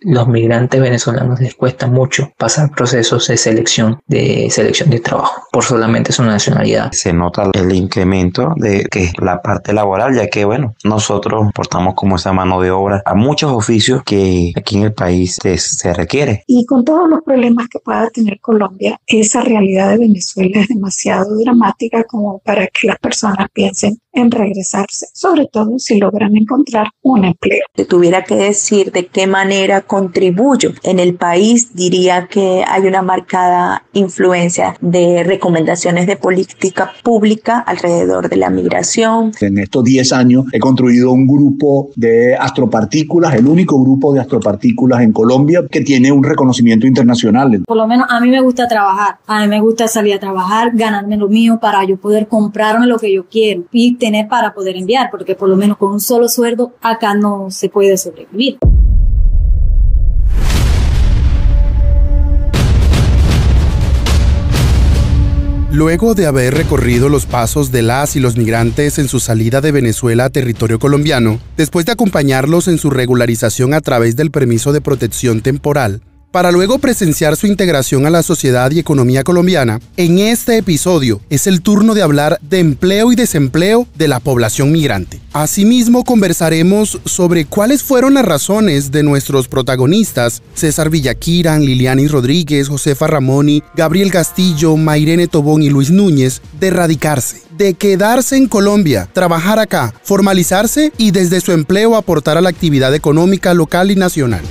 los migrantes venezolanos les cuesta mucho pasar procesos de selección de trabajo por solamente su nacionalidad. Se nota el incremento de que la parte laboral, ya que nosotros portamos como esa mano de obra a muchos oficios que aquí en el país se requiere. Y con todos los problemas que pueda tener Colombia, esa realidad de Venezuela es demasiado dramática como para que las personas piensen en regresarse, sobre todo si logran encontrar un empleo. Si tuviera que decir de qué manera contribuyo en el país, diría que hay una marcada influencia de recomendaciones de política pública alrededor de la migración. En estos 10 años he construido un grupo de astropartículas, el único grupo de astropartículas en Colombia que tiene un reconocimiento internacional. Por lo menos a mí me gusta trabajar, a mí me gusta salir a trabajar, ganarme lo mío para yo poder comprarme lo que yo quiero y tener para poder enviar, porque por lo menos con un solo sueldo acá no se puede sobrevivir. Luego de haber recorrido los pasos de las y los migrantes en su salida de Venezuela a territorio colombiano, después de acompañarlos en su regularización a través del permiso de protección temporal, para luego presenciar su integración a la sociedad y economía colombiana, en este episodio es el turno de hablar de empleo y desempleo de la población migrante. Asimismo, conversaremos sobre cuáles fueron las razones de nuestros protagonistas, César Villaquiran, Lilianis Rodríguez, Josefa Ramoni, Gabriel Castillo, Mairene Tobón y Luis Núñez, de radicarse, de quedarse en Colombia, trabajar acá, formalizarse y desde su empleo aportar a la actividad económica local y nacional.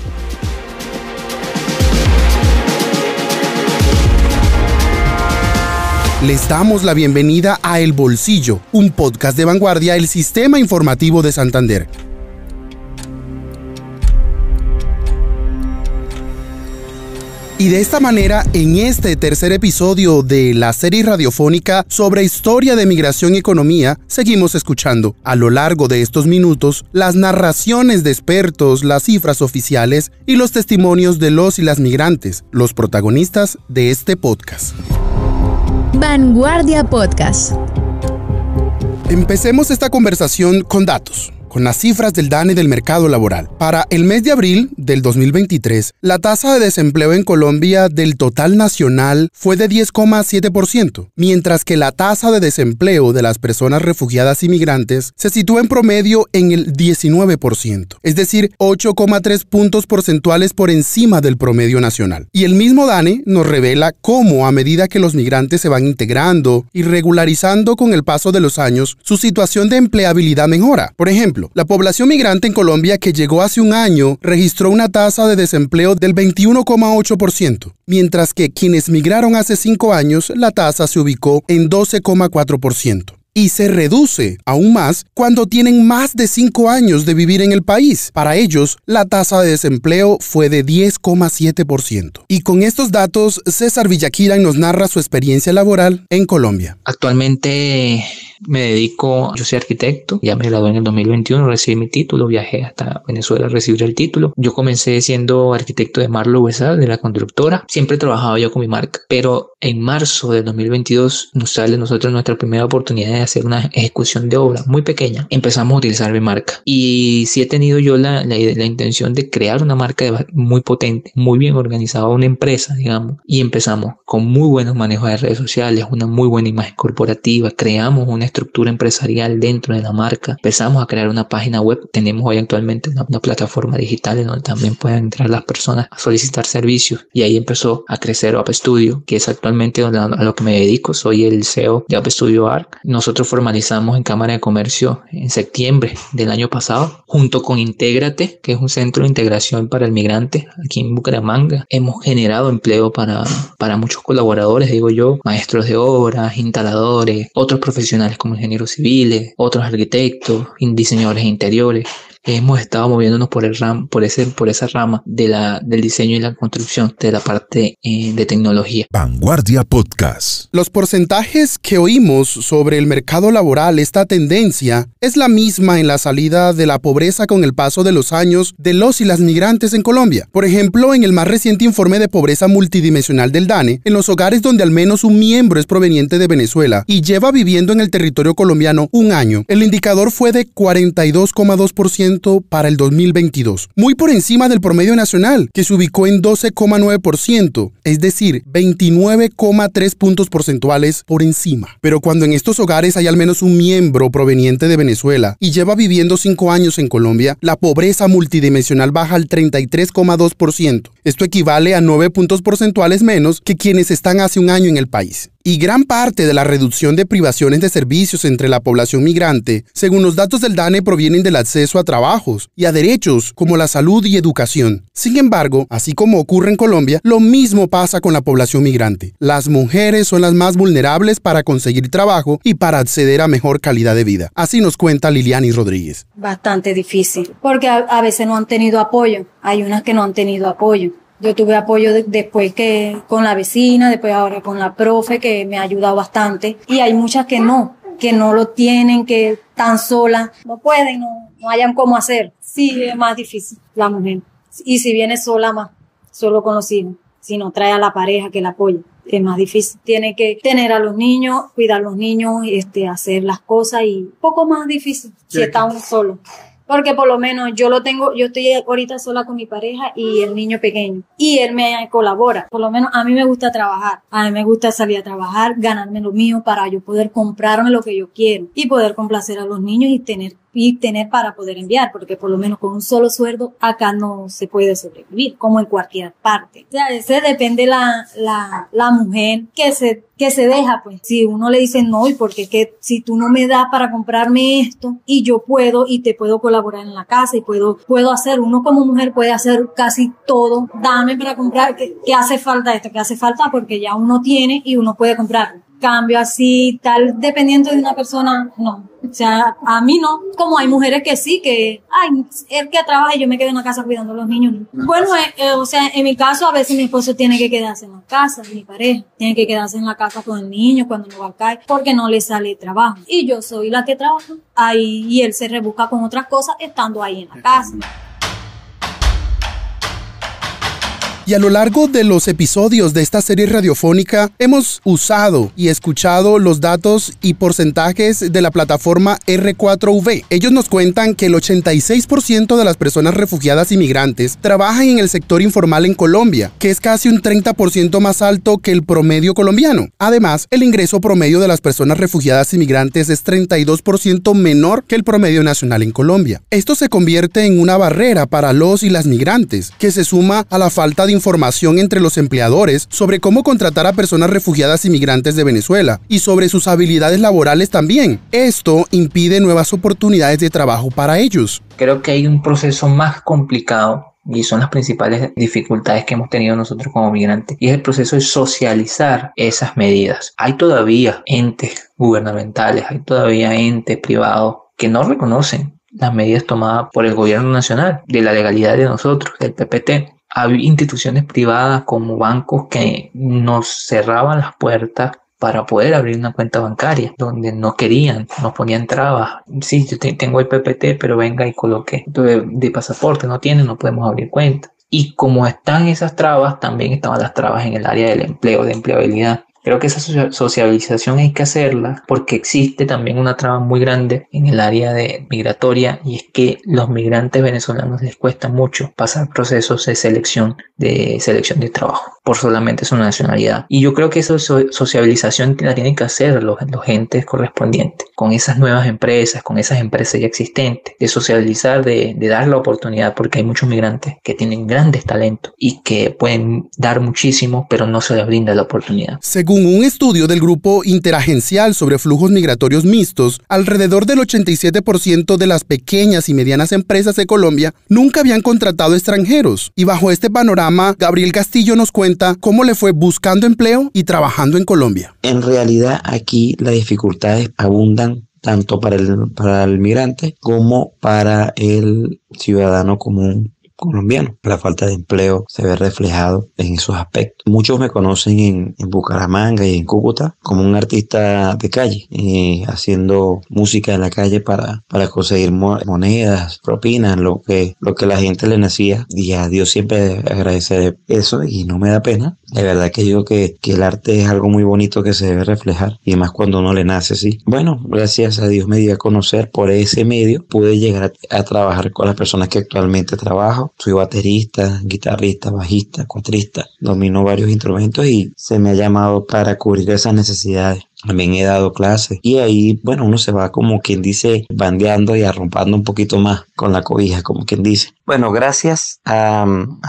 Les damos la bienvenida a El Bolsillo, un podcast de Vanguardia, el Sistema Informativo de Santander. Y de esta manera, en este tercer episodio de la serie radiofónica sobre historia de migración y economía, seguimos escuchando, a lo largo de estos minutos, las narraciones de expertos, las cifras oficiales y los testimonios de los y las migrantes, los protagonistas de este podcast. Vanguardia Podcast. Empecemos esta conversación con datos, con las cifras del DANE del mercado laboral. Para el mes de abril del 2023, la tasa de desempleo en Colombia del total nacional fue de 10,7%, mientras que la tasa de desempleo de las personas refugiadas y migrantes se sitúa en promedio en el 19%, es decir, 8,3 puntos porcentuales por encima del promedio nacional. Y el mismo DANE nos revela cómo, a medida que los migrantes se van integrando y regularizando con el paso de los años, su situación de empleabilidad mejora. Por ejemplo, la población migrante en Colombia que llegó hace un año registró una tasa de desempleo del 21,8%, mientras que quienes migraron hace 5 años, la tasa se ubicó en 12,4%. Y se reduce aún más cuando tienen más de 5 años de vivir en el país. Para ellos, la tasa de desempleo fue de 10,7%. Y con estos datos, César Villaquiran nos narra su experiencia laboral en Colombia. Actualmente yo soy arquitecto, ya me gradué en el 2021, recibí mi título, viajé hasta Venezuela a recibir el título. Yo comencé siendo arquitecto de Marlo USA, de la constructora. Siempre trabajaba yo con mi marca, pero en marzo del 2022 nos sale nosotros nuestra primera oportunidad de hacer una ejecución de obra muy pequeña. Empezamos a utilizar mi marca y sí he tenido yo la intención de crear una marca muy potente, muy bien organizada, una empresa, digamos, y empezamos con muy buenos manejos de redes sociales, una muy buena imagen corporativa, creamos una estructura empresarial dentro de la marca, empezamos a crear una página web, tenemos hoy actualmente una plataforma digital en donde también pueden entrar las personas a solicitar servicios y ahí empezó a crecer App Studio, que es actualmente a lo que me dedico, soy el CEO de App Studio Arc. Nosotros formalizamos en Cámara de Comercio en septiembre del año pasado, junto con Intégrate, que es un centro de integración para el migrante aquí en Bucaramanga. Hemos generado empleo para muchos colaboradores, digo yo, maestros de obras, instaladores, otros profesionales como ingenieros civiles, otros arquitectos, diseñadores de interiores. Hemos estado moviéndonos por esa rama del diseño y la construcción, de la parte de tecnología. Vanguardia Podcast. Los porcentajes que oímos sobre el mercado laboral, esta tendencia, es la misma en la salida de la pobreza con el paso de los años de los y las migrantes en Colombia. Por ejemplo, en el más reciente informe de pobreza multidimensional del DANE, en los hogares donde al menos un miembro es proveniente de Venezuela y lleva viviendo en el territorio colombiano un año, el indicador fue de 42,2% 13% para el 2022, muy por encima del promedio nacional, que se ubicó en 12,9%, es decir, 29,3 puntos porcentuales por encima. Pero cuando en estos hogares hay al menos un miembro proveniente de Venezuela y lleva viviendo 5 años en Colombia, la pobreza multidimensional baja al 33,2%. Esto equivale a 9 puntos porcentuales menos que quienes están hace un año en el país. Y gran parte de la reducción de privaciones de servicios entre la población migrante, según los datos del DANE, provienen del acceso a trabajos y a derechos como la salud y educación. Sin embargo, así como ocurre en Colombia, lo mismo pasa con la población migrante. Las mujeres son las más vulnerables para conseguir trabajo y para acceder a mejor calidad de vida. Así nos cuenta Liliani Rodríguez. Bastante difícil, porque a veces no han tenido apoyo. Hay unas que no han tenido apoyo. Yo tuve apoyo después que con la vecina, después ahora con la profe, que me ha ayudado bastante. Y hay muchas que no lo tienen, que están solas, no pueden, no hayan cómo hacer. Sí, es más difícil la mujer. Y si viene sola, más, solo con los hijos. Si no trae a la pareja que la apoye, es más difícil. Tiene que tener a los niños, cuidar a los niños, hacer las cosas, y un poco más difícil si está uno solo. Porque por lo menos yo estoy ahorita sola con mi pareja y el niño pequeño. Y él me colabora. Por lo menos a mí me gusta trabajar. A mí me gusta salir a trabajar, ganarme lo mío para yo poder comprarme lo que yo quiero. Y poder complacer a los niños y tener para poder enviar. Porque por lo menos con un solo sueldo acá no se puede sobrevivir, como en cualquier parte. O sea, ese depende la mujer que se deja, pues. Si uno le dice no, y porque que si tú no me das para comprarme esto, y yo puedo, y te puedo colaborar en la casa, y puedo hacer, uno como mujer puede hacer casi todo, dame para comprar, que hace falta esto, que hace falta, porque ya uno tiene y uno puede comprarlo. Cambio así, tal, dependiendo de una persona, no. O sea, a mí no. Como hay mujeres que sí, que, él que trabaja y yo me quedo en la casa cuidando a los niños. No. Bueno, o sea, en mi caso, a veces mi esposo tiene que quedarse en la casa, mi pareja tiene que quedarse en la casa con el niño cuando no va a caer, porque no le sale trabajo. Y yo soy la que trabaja ahí, y él se rebusca con otras cosas estando ahí en la casa. Y a lo largo de los episodios de esta serie radiofónica hemos usado y escuchado los datos y porcentajes de la plataforma R4V. Ellos nos cuentan que el 86% de las personas refugiadas y migrantes trabajan en el sector informal en Colombia, que es casi un 30% más alto que el promedio colombiano. Además, el ingreso promedio de las personas refugiadas y migrantes es 32% menor que el promedio nacional en Colombia. Esto se convierte en una barrera para los y las migrantes, que se suma a la falta de información entre los empleadores sobre cómo contratar a personas refugiadas y migrantes de Venezuela y sobre sus habilidades laborales también. Esto impide nuevas oportunidades de trabajo para ellos. Creo que hay un proceso más complicado, y son las principales dificultades que hemos tenido nosotros como migrantes, y es el proceso de socializar esas medidas. Hay todavía entes gubernamentales, hay todavía entes privados que no reconocen las medidas tomadas por el gobierno nacional, de la legalidad de nosotros, del PPT. Hay instituciones privadas como bancos que nos cerraban las puertas para poder abrir una cuenta bancaria, donde no querían, nos ponían trabas. Sí, yo tengo el PPT, pero venga y coloque de pasaporte, no tiene, no podemos abrir cuenta. Y como están esas trabas, también estaban las trabas en el área del empleo, de empleabilidad. Creo que esa socialización hay que hacerla porque existe también una traba muy grande en el área de migratoria, y es que los migrantes venezolanos les cuesta mucho pasar procesos de selección de trabajo por solamente su nacionalidad. Y yo creo que esa socialización la tienen que hacer los entes correspondientes con esas nuevas empresas, con esas empresas ya existentes, de socializar, de dar la oportunidad, porque hay muchos migrantes que tienen grandes talentos y que pueden dar muchísimo, pero no se les brinda la oportunidad. Según un estudio del Grupo Interagencial sobre Flujos Migratorios Mixtos, alrededor del 87% de las pequeñas y medianas empresas de Colombia nunca habían contratado extranjeros. Y bajo este panorama, Gabriel Castillo nos cuenta cómo le fue buscando empleo y trabajando en Colombia. En realidad, aquí las dificultades abundan tanto para el migrante como para el ciudadano común colombianos. La falta de empleo se ve reflejado en esos aspectos. Muchos me conocen en Bucaramanga y en Cúcuta como un artista de calle, haciendo música en la calle para conseguir monedas, propinas, lo que la gente le nacía, y a Dios siempre agradecer eso, y no me da pena. De verdad que yo que el arte es algo muy bonito que se debe reflejar, y más cuando uno le nace así. Bueno, gracias a Dios me di a conocer por ese medio, pude llegar a trabajar con las personas que actualmente trabajo. Soy baterista, guitarrista, bajista, cuatrista, domino varios instrumentos y se me ha llamado para cubrir esas necesidades. También he dado clases y ahí, bueno, uno se va como quien dice bandeando y arrompando un poquito más con la cobija, como quien dice. Bueno, gracias a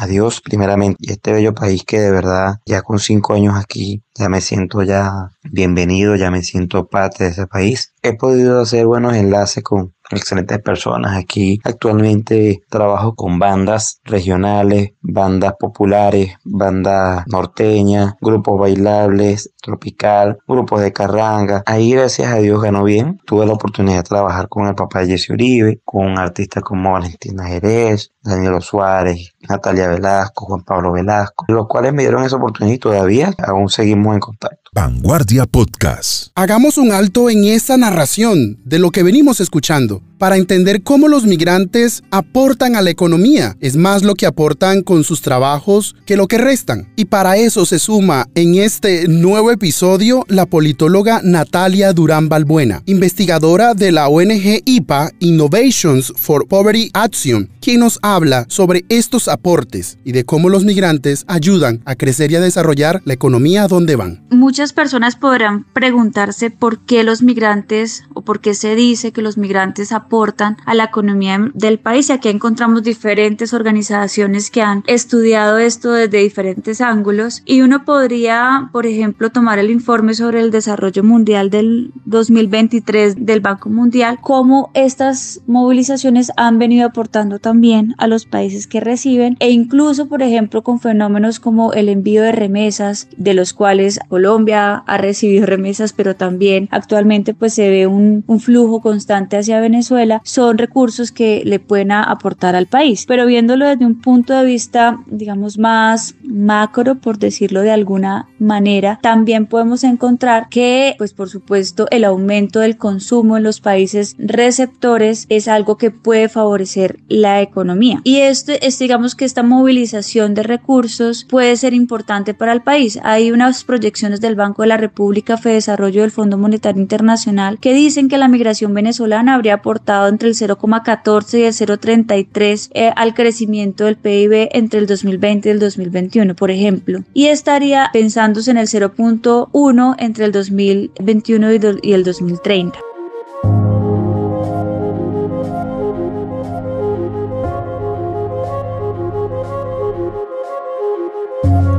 Dios primeramente y este bello país que de verdad ya con 5 años aquí ya me siento ya bienvenido, ya me siento parte de ese país. He podido hacer buenos enlaces con excelentes personas. Aquí actualmente trabajo con bandas regionales, bandas populares, bandas norteñas, grupos bailables, tropical, grupos de carranga. Ahí gracias a Dios ganó bien. Tuve la oportunidad de trabajar con el papá de Jesse Uribe, con artistas como Valentina Jerez, Daniel Suárez, Natalia Velasco, Juan Pablo Velasco, los cuales me dieron esa oportunidad y todavía aún seguimos en contacto. Vanguardia Podcast. Hagamos un alto en esa narración de lo que venimos escuchando para entender cómo los migrantes aportan a la economía. Es más lo que aportan con sus trabajos que lo que restan. Y para eso se suma en este nuevo episodio la politóloga Natalia Durán Balbuena, investigadora de la ONG IPA Innovations for Poverty Action, quien nos habla sobre estos aportes y de cómo los migrantes ayudan a crecer y a desarrollar la economía donde van. Muchas personas podrán preguntarse por qué los migrantes o por qué se dice que los migrantes aportan a la economía del país, y aquí encontramos diferentes organizaciones que han estudiado esto desde diferentes ángulos, y uno podría, por ejemplo, tomar el informe sobre el desarrollo mundial del 2023 del Banco Mundial, cómo estas movilizaciones han venido aportando también a los países que reciben, e incluso, por ejemplo, con fenómenos como el envío de remesas, de los cuales Colombia ha recibido remesas, pero también actualmente pues se ve un flujo constante hacia Venezuela. Son recursos que le pueden aportar al país, pero viéndolo desde un punto de vista, digamos, más macro, por decirlo de alguna manera, también podemos encontrar que, pues por supuesto, el aumento del consumo en los países receptores es algo que puede favorecer la economía, y digamos que esta movilización de recursos puede ser importante para el país. Hay unas proyecciones del Banco de la República, Fedesarrollo, del Fondo Monetario Internacional, que dicen que la migración venezolana habría aportado entre el 0,14 y el 0,33 al crecimiento del PIB entre el 2020 y el 2021, por ejemplo, y estaría pensándose en el 0,1 entre el 2021 y el 2030.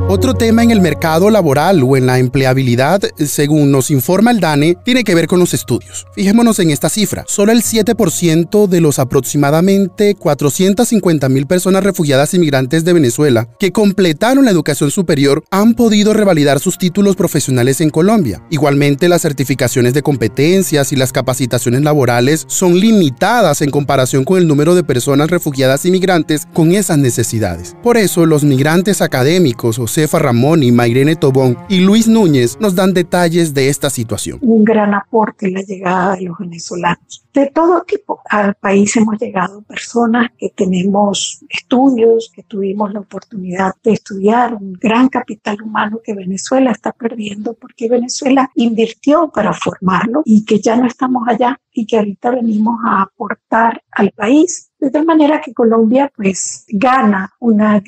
Otro tema en el mercado laboral o en la empleabilidad, según nos informa el DANE, tiene que ver con los estudios. Fijémonos en esta cifra. Solo el 7% de los aproximadamente 450,000 personas refugiadas inmigrantes de Venezuela que completaron la educación superior han podido revalidar sus títulos profesionales en Colombia. Igualmente, las certificaciones de competencias y las capacitaciones laborales son limitadas en comparación con el número de personas refugiadas inmigrantes con esas necesidades. Por eso, los migrantes académicos, Josefa Ramón y Mairene Tobón y Luis Núñez, nos dan detalles de esta situación. Un gran aporte en la llegada de los venezolanos. De todo tipo. Al país hemos llegado personas que tenemos estudios, que tuvimos la oportunidad de estudiar, un gran capital humano que Venezuela está perdiendo porque Venezuela invirtió para formarlo y que ya no estamos allá y que ahorita venimos a aportar al país. De tal manera que Colombia pues gana una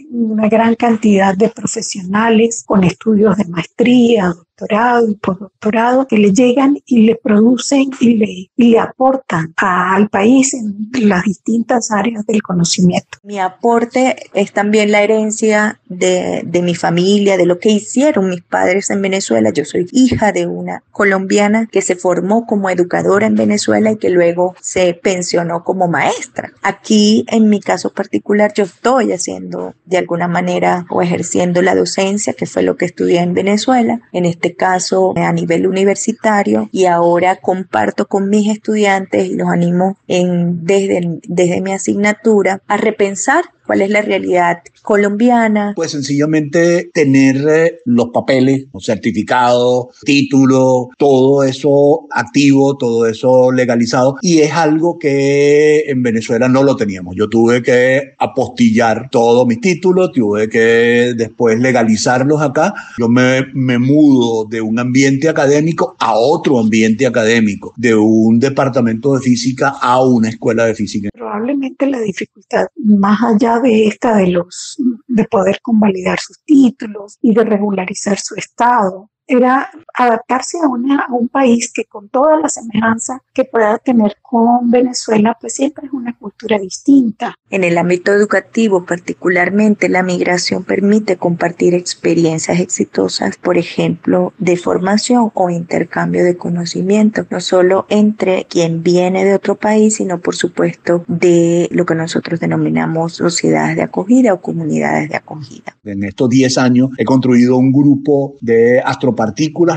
gran cantidad de profesionales con estudios de maestría, doctorado y postdoctorado que le llegan y le producen y le aportan al país en las distintas áreas del conocimiento. Mi aporte es también la herencia de mi familia, de lo que hicieron mis padres en Venezuela. Yo soy hija de una colombiana que se formó como educadora en Venezuela y que luego se pensionó como maestra. Aquí, en mi caso particular, yo estoy haciendo de alguna manera o ejerciendo la docencia, que fue lo que estudié en Venezuela, en este caso a nivel universitario, y ahora comparto con mis estudiantes y los animo desde mi asignatura a repensar ¿Cuál es la realidad colombiana? Pues sencillamente tener los papeles, los certificados, títulos, todo eso activo, todo eso legalizado, y es algo que en Venezuela no lo teníamos. Yo tuve que apostillar todos mis títulos, tuve que después legalizarlos acá. Yo me mudo de un ambiente académico a otro ambiente académico, de un departamento de física a una escuela de física. Probablemente la dificultad, más allá de esta de poder convalidar sus títulos y de regularizar su estado, era adaptarse a un país que, con toda la semejanza que pueda tener con Venezuela, pues siempre es una cultura distinta. En el ámbito educativo, particularmente, la migración permite compartir experiencias exitosas, por ejemplo, de formación o intercambio de conocimiento, no solo entre quien viene de otro país, sino por supuesto de lo que nosotros denominamos sociedades de acogida o comunidades de acogida. En estos 10 años he construido un grupo de astropartículas,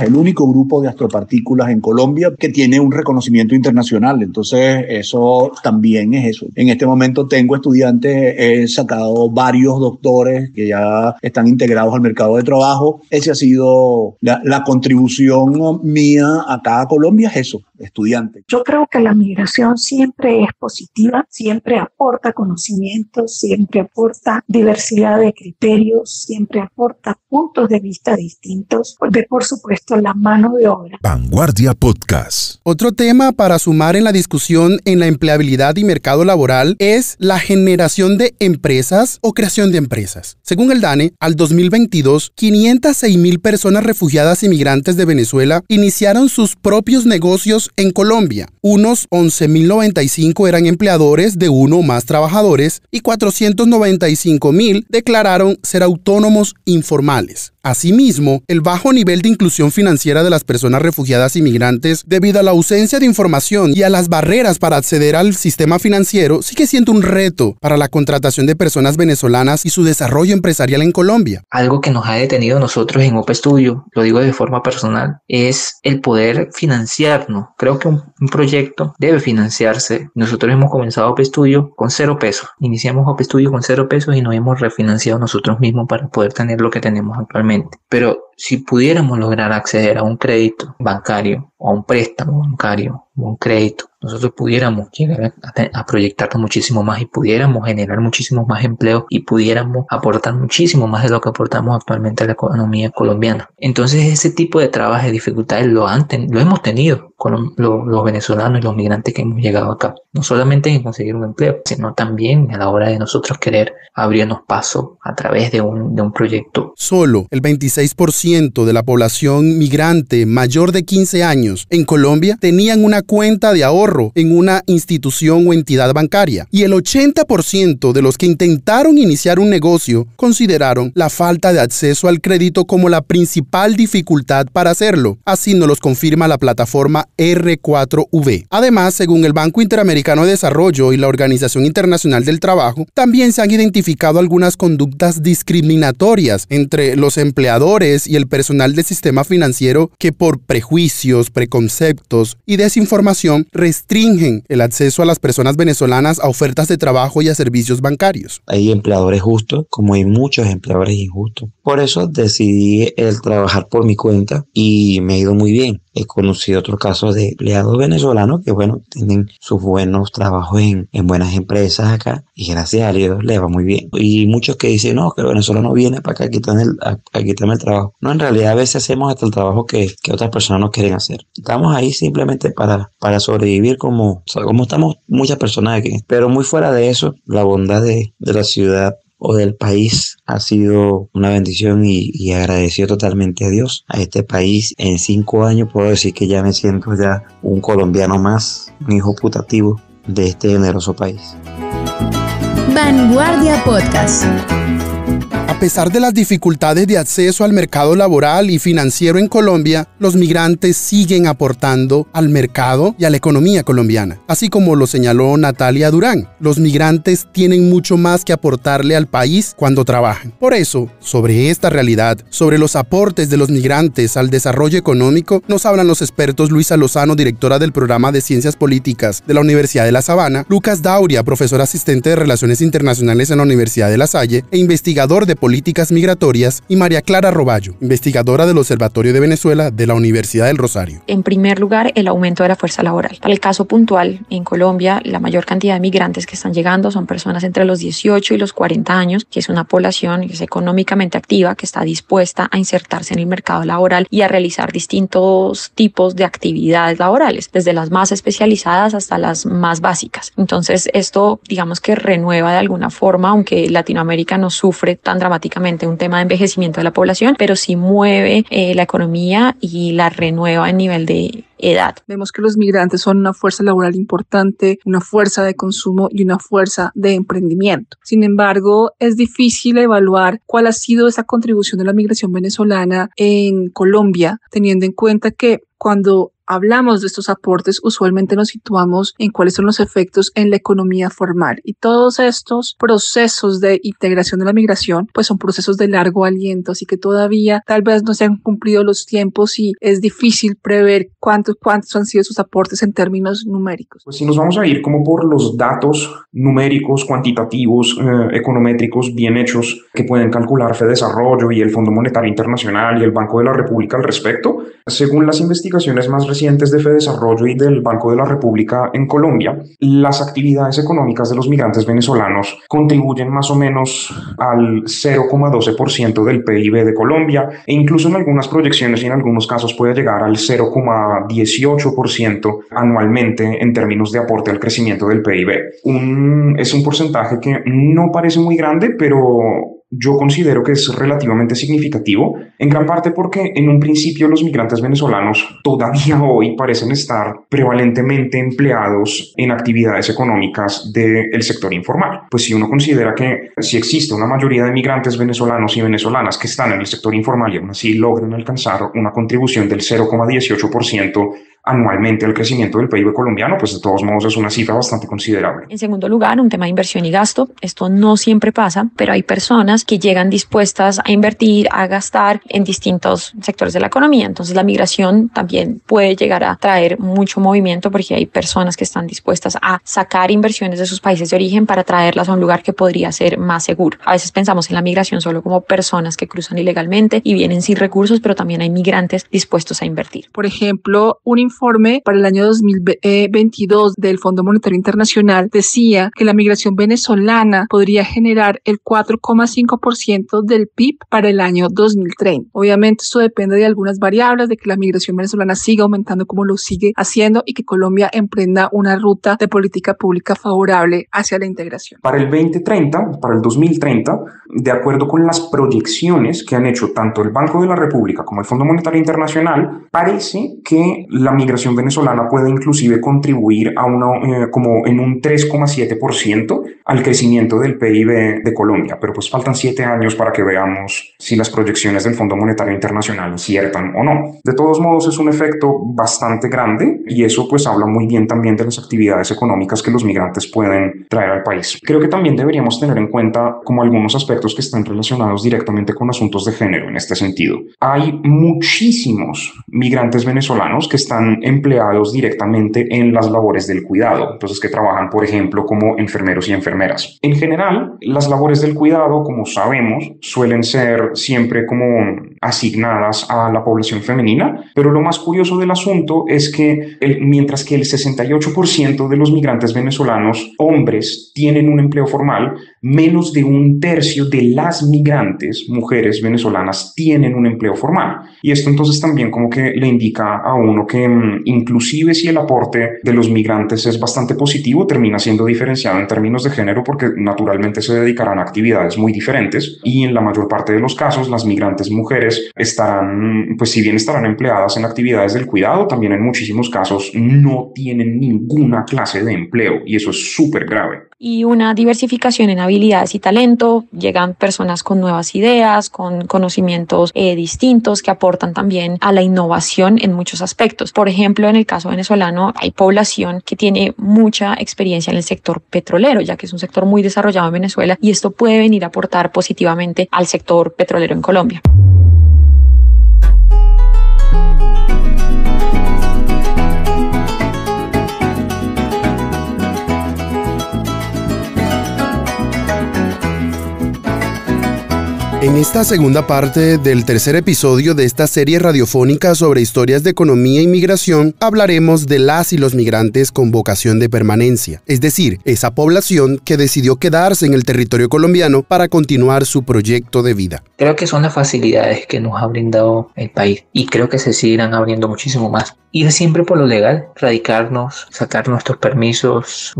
el único grupo de astropartículas en Colombia que tiene un reconocimiento internacional. Entonces, eso también es eso. En este momento tengo estudiantes, he sacado varios doctores que ya están integrados al mercado de trabajo. Esa ha sido la contribución mía acá a Colombia, es eso, estudiante. Yo creo que la migración siempre es positiva, siempre aporta conocimientos, siempre aporta diversidad de criterios, siempre aporta puntos de vista distintos, de, por supuesto, la mano de obra. Vanguardia Podcast. Otro tema para sumar en la discusión en la empleabilidad y mercado laboral es la generación de empresas o creación de empresas. Según el DANE, al 2022, 506,000 personas refugiadas y migrantes de Venezuela iniciaron sus propios negocios en Colombia. Unos 11,095 eran empleadores de uno o más trabajadores y 495,000 declararon ser autónomos informales. Asimismo, el bajo nivel de inclusión financiera de las personas refugiadas y migrantes, debido a la ausencia de información y a las barreras para acceder al sistema financiero, sigue siendo un reto para la contratación de personas venezolanas y su desarrollo empresarial en Colombia. Algo que nos ha detenido a nosotros en OPE Studio, lo digo de forma personal, es el poder financiarnos. Creo que un proyecto debe financiarse. Nosotros hemos comenzado OPE Studio con 0 pesos. Iniciamos OPE Studio con 0 pesos y nos hemos refinanciado nosotros mismos para poder tener lo que tenemos actualmente. Pero si pudiéramos lograr acceder a un crédito bancario o a un préstamo bancario o un crédito, nosotros pudiéramos llegar a proyectarnos muchísimo más y pudiéramos generar muchísimos más empleos y pudiéramos aportar muchísimo más de lo que aportamos actualmente a la economía colombiana. Entonces, ese tipo de trabas y dificultades lo hemos tenido con los venezolanos y los migrantes que hemos llegado acá. No solamente en conseguir un empleo, sino también a la hora de nosotros querer abrirnos paso a través de un proyecto. Solo el 26% de la población migrante mayor de 15 años en Colombia tenían una cuenta de ahorro en una institución o entidad bancaria, y el 80% de los que intentaron iniciar un negocio consideraron la falta de acceso al crédito como la principal dificultad para hacerlo. Así nos lo confirma la plataforma R4V. Además, según el Banco Interamericano de Desarrollo y la Organización Internacional del Trabajo, también se han identificado algunas conductas discriminatorias entre los empleadores y el personal del sistema financiero que, por prejuicios, preconceptos y desinformación, restringen el acceso a las personas venezolanas a ofertas de trabajo y a servicios bancarios. Hay empleadores justos, como hay muchos empleadores injustos. Por eso decidí trabajar por mi cuenta y me ha ido muy bien. He conocido otros casos de empleados venezolanos que, bueno, tienen sus buenos trabajos en buenas empresas acá y gracias a Dios les va muy bien. Y muchos que dicen, no, que el venezolano viene para acá a quitarme el trabajo. No, en realidad a veces hacemos hasta el trabajo que otras personas no quieren hacer. Estamos ahí simplemente para sobrevivir como estamos muchas personas aquí. Pero muy fuera de eso, la bondad de la ciudad o del país ha sido una bendición y agradecido totalmente a Dios, a este país. En 5 años puedo decir que ya me siento ya un colombiano más, un hijo putativo de este generoso país. Vanguardia Podcast. A pesar de las dificultades de acceso al mercado laboral y financiero en Colombia, los migrantes siguen aportando al mercado y a la economía colombiana. Así como lo señaló Natalia Durán, los migrantes tienen mucho más que aportarle al país cuando trabajan. Por eso, sobre esta realidad, sobre los aportes de los migrantes al desarrollo económico, nos hablan los expertos Luisa Lozano, directora del programa de Ciencias Políticas de la Universidad de La Sabana, Lucas Dauria, profesor asistente de Relaciones Internacionales en la Universidad de La Salle e investigador de políticas migratorias, y María Clara Roballo, investigadora del Observatorio de Venezuela de la Universidad del Rosario. En primer lugar, el aumento de la fuerza laboral. Para el caso puntual, en Colombia, la mayor cantidad de migrantes que están llegando son personas entre los 18 y los 40 años, que es una población que es económicamente activa, que está dispuesta a insertarse en el mercado laboral y a realizar distintos tipos de actividades laborales, desde las más especializadas hasta las más básicas. Entonces, esto, digamos que renueva de alguna forma, aunque Latinoamérica no sufre tan dramáticamente un tema de envejecimiento de la población, pero sí mueve la economía y la renueva en nivel de edad. Vemos que los migrantes son una fuerza laboral importante, una fuerza de consumo y una fuerza de emprendimiento. Sin embargo, es difícil evaluar cuál ha sido esa contribución de la migración venezolana en Colombia, teniendo en cuenta que cuando hablamos de estos aportes, usualmente nos situamos en cuáles son los efectos en la economía formal. Y todos estos procesos de integración de la migración, pues son procesos de largo aliento, así que todavía tal vez no se han cumplido los tiempos y es difícil prever cuántos han sido sus aportes en términos numéricos. Pues si nos vamos a ir como por los datos numéricos, cuantitativos, econométricos bien hechos que pueden calcular FEDesarrollo y el Fondo Monetario Internacional y el Banco de la República al respecto, según las investigaciones más recientes de FEDesarrollo y del Banco de la República en Colombia, las actividades económicas de los migrantes venezolanos contribuyen más o menos al 0,12% del PIB de Colombia e incluso en algunas proyecciones y en algunos casos puede llegar al 0,18% anualmente en términos de aporte al crecimiento del PIB. Es un porcentaje que no parece muy grande, pero yo considero que es relativamente significativo, en gran parte porque en un principio los migrantes venezolanos todavía hoy parecen estar prevalentemente empleados en actividades económicas del sector informal. Pues si uno considera que si existe una mayoría de migrantes venezolanos y venezolanas que están en el sector informal y aún así logran alcanzar una contribución del 0,18% anualmente al crecimiento del PIB colombiano, pues de todos modos es una cifra bastante considerable. En segundo lugar, un tema de inversión y gasto. Esto no siempre pasa, pero hay personas que llegan dispuestas a invertir, a gastar en distintos sectores de la economía. Entonces la migración también puede llegar a traer mucho movimiento porque hay personas que están dispuestas a sacar inversiones de sus países de origen para traerlas a un lugar que podría ser más seguro. A veces pensamos en la migración solo como personas que cruzan ilegalmente y vienen sin recursos, pero también hay migrantes dispuestos a invertir. Por ejemplo, un informe para el año 2022 del Fondo Monetario Internacional decía que la migración venezolana podría generar el 4,5% del PIB para el año 2030. Obviamente esto depende de algunas variables, de que la migración venezolana siga aumentando como lo sigue haciendo y que Colombia emprenda una ruta de política pública favorable hacia la integración. Para el 2030, para el 2030, de acuerdo con las proyecciones que han hecho tanto el Banco de la República como el Fondo Monetario Internacional, parece que la migración venezolana puede inclusive contribuir a como en un 3,7% al crecimiento del PIB de Colombia, pero pues faltan 7 años para que veamos si las proyecciones del Fondo Monetario Internacional aciertan o no. De todos modos es un efecto bastante grande y eso pues habla muy bien también de las actividades económicas que los migrantes pueden traer al país. Creo que también deberíamos tener en cuenta como algunos aspectos que están relacionados directamente con asuntos de género en este sentido. Hay muchísimos migrantes venezolanos que están empleados directamente en las labores del cuidado, entonces que trabajan, por ejemplo, como enfermeros y enfermeras. En general, las labores del cuidado, como sabemos, suelen ser siempre como asignadas a la población femenina, pero lo más curioso del asunto es que mientras que el 68% de los migrantes venezolanos hombres tienen un empleo formal, menos de 1/3 de las migrantes mujeres venezolanas tienen un empleo formal. Y esto entonces también como que le indica a uno que inclusive si el aporte de los migrantes es bastante positivo, termina siendo diferenciado en términos de género porque naturalmente se dedicarán a actividades muy diferentes y en la mayor parte de los casos las migrantes mujeres estarán, pues si bien estarán empleadas en actividades del cuidado, también en muchísimos casos no tienen ninguna clase de empleo y eso es súper grave. y una diversificación en habilidades y talento. Llegan personas con nuevas ideas, con conocimientos distintos que aportan también a la innovación en muchos aspectos. Por ejemplo, en el caso venezolano hay población que tiene mucha experiencia en el sector petrolero, ya que es un sector muy desarrollado en Venezuela, y esto puede venir a aportar positivamente al sector petrolero en Colombia. En esta segunda parte del tercer episodio de esta serie radiofónica sobre historias de economía y migración, hablaremos de las y los migrantes con vocación de permanencia, es decir, esa población que decidió quedarse en el territorio colombiano para continuar su proyecto de vida. Creo que son las facilidades que nos ha brindado el país y creo que se seguirán abriendo muchísimo más. Ir siempre por lo legal, radicarnos, sacar nuestros permisos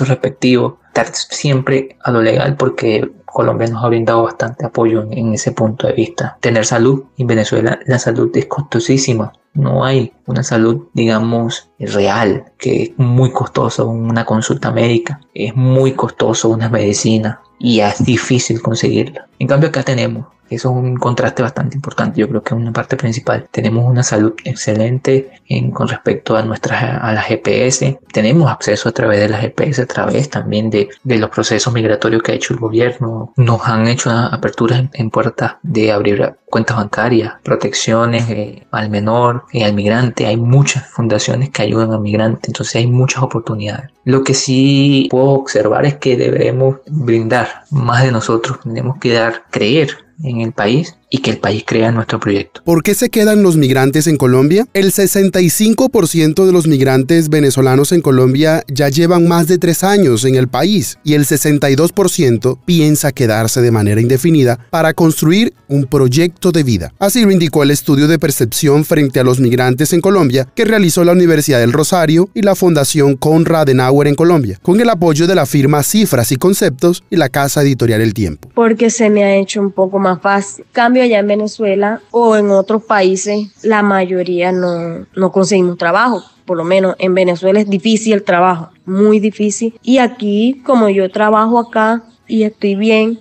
respectivos, estar siempre a lo legal porque Colombia nos ha brindado bastante apoyo en ese punto de vista. Tener salud. En Venezuela la salud es costosísima. No hay una salud, digamos, real, que es muy costosa. Una consulta médica es muy costoso, una medicina, y es difícil conseguirla. En cambio acá tenemos. Eso es un contraste bastante importante, yo creo que es una parte principal. Tenemos una salud excelente con respecto a las GPS. Tenemos acceso a través de las GPS, a través también de los procesos migratorios que ha hecho el gobierno. Nos han hecho aperturas en puertas de abrir cuentas bancarias, protecciones al menor, al migrante. Hay muchas fundaciones que ayudan al migrante, entonces hay muchas oportunidades. Lo que sí puedo observar es que debemos brindar más de nosotros, tenemos que creer en el país y que el país crea nuestro proyecto. ¿Por qué se quedan los migrantes en Colombia? El 65% de los migrantes venezolanos en Colombia ya llevan más de 3 años en el país y el 62% piensa quedarse de manera indefinida para construir un proyecto de vida. Así lo indicó el estudio de percepción frente a los migrantes en Colombia que realizó la Universidad del Rosario y la Fundación Konrad Adenauer en Colombia, con el apoyo de la firma Cifras y Conceptos y la casa editorial El Tiempo. Porque se me ha hecho un poco más fácil. Cambio allá en Venezuela o en otros países, la mayoría no conseguimos trabajo. Por lo menos en Venezuela es difícil el trabajo, muy difícil. Y aquí, como yo trabajo acá y estoy bien,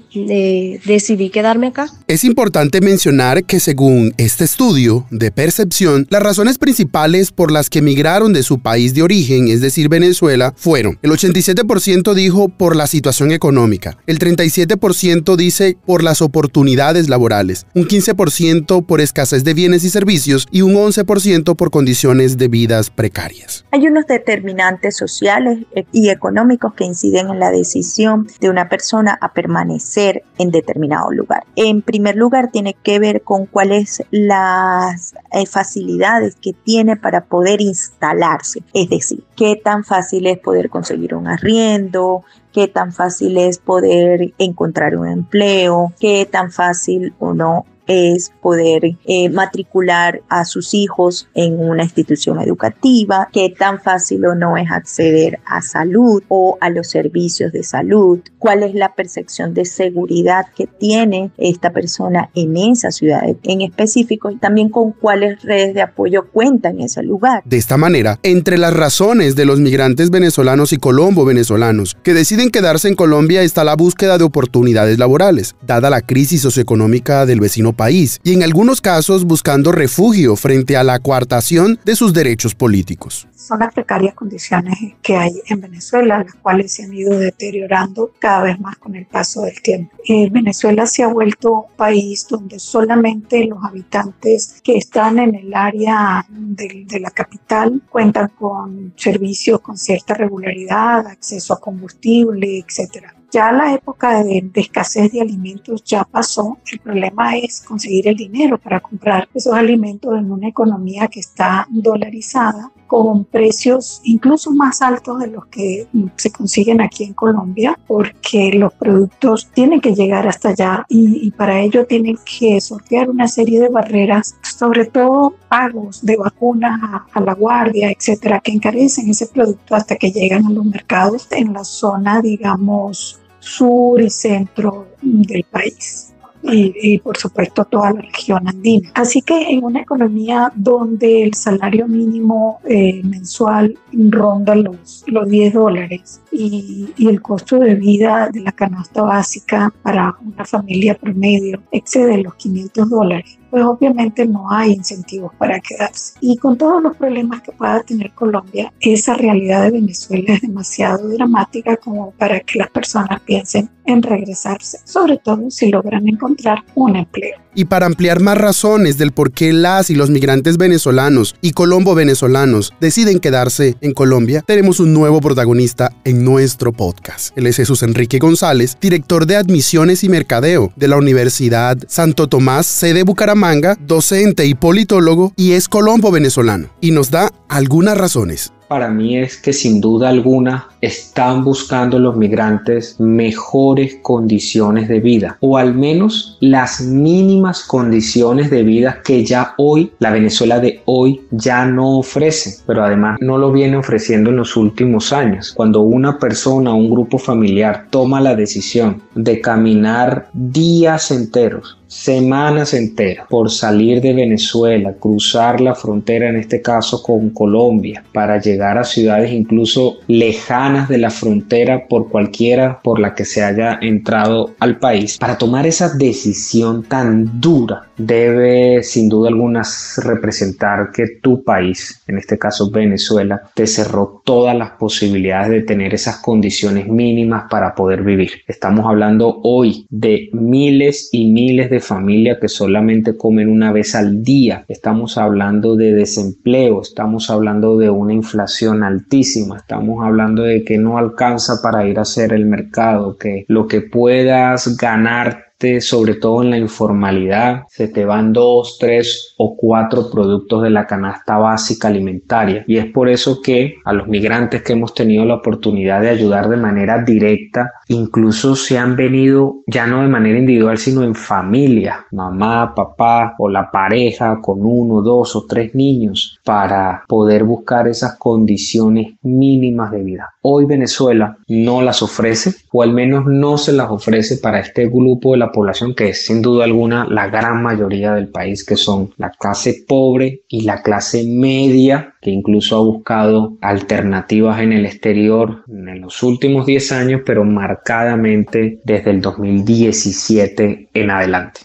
decidí quedarme acá. Es importante mencionar que según este estudio de percepción, las razones principales por las que emigraron de su país de origen, es decir, Venezuela, fueron: el 87% dijo por la situación económica, el 37% dice por las oportunidades laborales, un 15% por escasez de bienes y servicios y un 11% por condiciones de vidas precarias. Hay unos determinantes sociales y económicos que inciden en la decisión de una persona a permanecer en determinado lugar. En primer lugar, tiene que ver con cuáles las facilidades que tiene para poder instalarse, es decir, qué tan fácil es poder conseguir un arriendo, qué tan fácil es poder encontrar un empleo, qué tan fácil o no es poder matricular a sus hijos en una institución educativa, qué tan fácil o no es acceder a salud o a los servicios de salud, cuál es la percepción de seguridad que tiene esta persona en esa ciudad en específico y también con cuáles redes de apoyo cuenta en ese lugar. De esta manera, entre las razones de los migrantes venezolanos y colombo-venezolanos que deciden quedarse en Colombia está la búsqueda de oportunidades laborales, dada la crisis socioeconómica del vecino país, y en algunos casos buscando refugio frente a la coartación de sus derechos políticos. Son las precarias condiciones que hay en Venezuela, las cuales se han ido deteriorando cada vez más con el paso del tiempo. Venezuela se ha vuelto un país donde solamente los habitantes que están en el área de la capital cuentan con servicios con cierta regularidad, acceso a combustible, etc. Ya la época de escasez de alimentos ya pasó. El problema es conseguir el dinero para comprar esos alimentos en una economía que está dolarizada, con precios incluso más altos de los que se consiguen aquí en Colombia, porque los productos tienen que llegar hasta allá y para ello tienen que sortear una serie de barreras, sobre todo pagos de vacunas a la guardia, etcétera, que encarecen ese producto hasta que llegan a los mercados en la zona, digamos, sur y centro del país. y por supuesto toda la región andina. Así que en una economía donde el salario mínimo mensual ronda los $10 y el costo de vida de la canasta básica para una familia promedio excede los $500, pues obviamente no hay incentivos para quedarse. Y con todos los problemas que pueda tener Colombia, esa realidad de Venezuela es demasiado dramática como para que las personas piensen en regresarse, sobre todo si logran encontrar un empleo. Y para ampliar más razones del por qué las y los migrantes venezolanos y colombo-venezolanos deciden quedarse en Colombia, tenemos un nuevo protagonista en nuestro podcast. Él es Jesús Enrique González, director de Admisiones y Mercadeo de la Universidad Santo Tomás, sede Bucaramanga, docente y politólogo, y es colombo-venezolano. Y nos da algunas razones. Para mí es que sin duda alguna están buscando los migrantes mejores condiciones de vida, o al menos las mínimas condiciones de vida que ya hoy, la Venezuela de hoy, ya no ofrece, pero además no lo viene ofreciendo en los últimos años. Cuando una persona o un grupo familiar toma la decisión de caminar días enteros, semanas enteras, por salir de Venezuela, cruzar la frontera, en este caso con Colombia, para llegar a ciudades incluso lejanas de la frontera por cualquiera por la que se haya entrado al país, para tomar esa decisión tan dura, debe sin duda alguna representar que tu país, en este caso Venezuela, te cerró todas las posibilidades de tener esas condiciones mínimas para poder vivir. Estamos hablando hoy de miles y miles de familias que solamente comen una vez al día. Estamos hablando de desempleo, estamos hablando de una inflación altísima, estamos hablando de que no alcanza para ir a hacer el mercado, que lo que puedas ganar, sobre todo en la informalidad, se te van 2, 3 o 4 productos de la canasta básica alimentaria. Y es por eso que a los migrantes que hemos tenido la oportunidad de ayudar de manera directa, incluso se han venido ya no de manera individual sino en familia, mamá, papá o la pareja con 1, 2 o 3 niños, para poder buscar esas condiciones mínimas de vida. Hoy Venezuela no las ofrece, o al menos no se las ofrece para este grupo de la población que es sin duda alguna la gran mayoría del país, que son la clase pobre y la clase media, que incluso ha buscado alternativas en el exterior en los últimos 10 años, pero marcadamente desde el 2017 en adelante.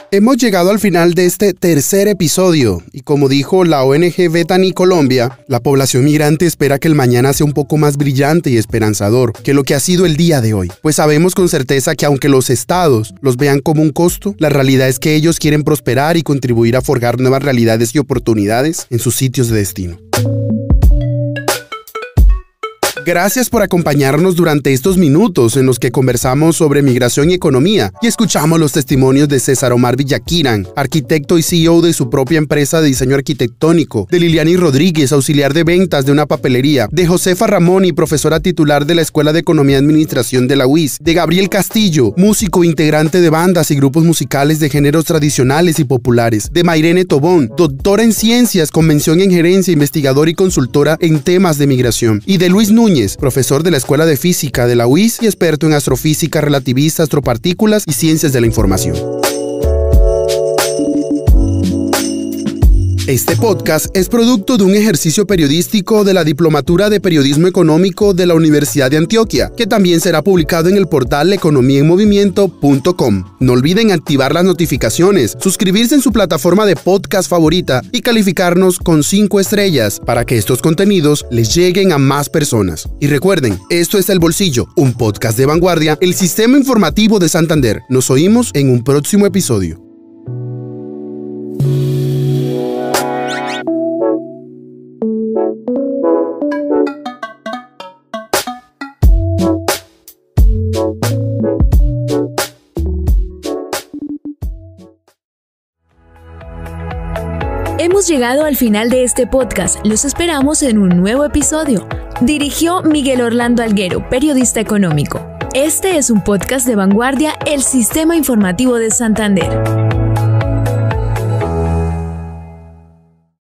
Hemos llegado al final de este tercer episodio y como dijo la ONG Bethany Colombia, la población migrante espera que el mañana sea un poco más brillante y esperanzador que lo que ha sido el día de hoy. Pues sabemos con certeza que aunque los estados los vean como un costo, la realidad es que ellos quieren prosperar y contribuir a forjar nuevas realidades y oportunidades en sus sitios de destino. Gracias por acompañarnos durante estos minutos en los que conversamos sobre migración y economía y escuchamos los testimonios de César Omar Villaquiran, arquitecto y CEO de su propia empresa de diseño arquitectónico, de Liliani Rodríguez, auxiliar de ventas de una papelería, de Josefa Ramoni, profesora titular de la Escuela de Economía y Administración de la UIS, de Gabriel Castillo, músico integrante de bandas y grupos musicales de géneros tradicionales y populares, de Mairene Tobón, doctora en ciencias con mención en gerencia, investigadora y consultora en temas de migración, y de Luis Núñez, profesor de la Escuela de Física de la UIS y experto en astrofísica relativista, astropartículas y ciencias de la información. Este podcast es producto de un ejercicio periodístico de la Diplomatura de Periodismo Económico de la Universidad de Antioquia, que también será publicado en el portal economiaenmovimiento.com. No olviden activar las notificaciones, suscribirse en su plataforma de podcast favorita y calificarnos con 5 estrellas para que estos contenidos les lleguen a más personas. Y recuerden, esto es El Bolsillo, un podcast de vanguardia, el sistema informativo de Santander. Nos oímos en un próximo episodio. Hemos llegado al final de este podcast. Los esperamos en un nuevo episodio. Dirigió Miguel Orlando Alguero, periodista económico. Este es un podcast de vanguardia, el Sistema Informativo de Santander.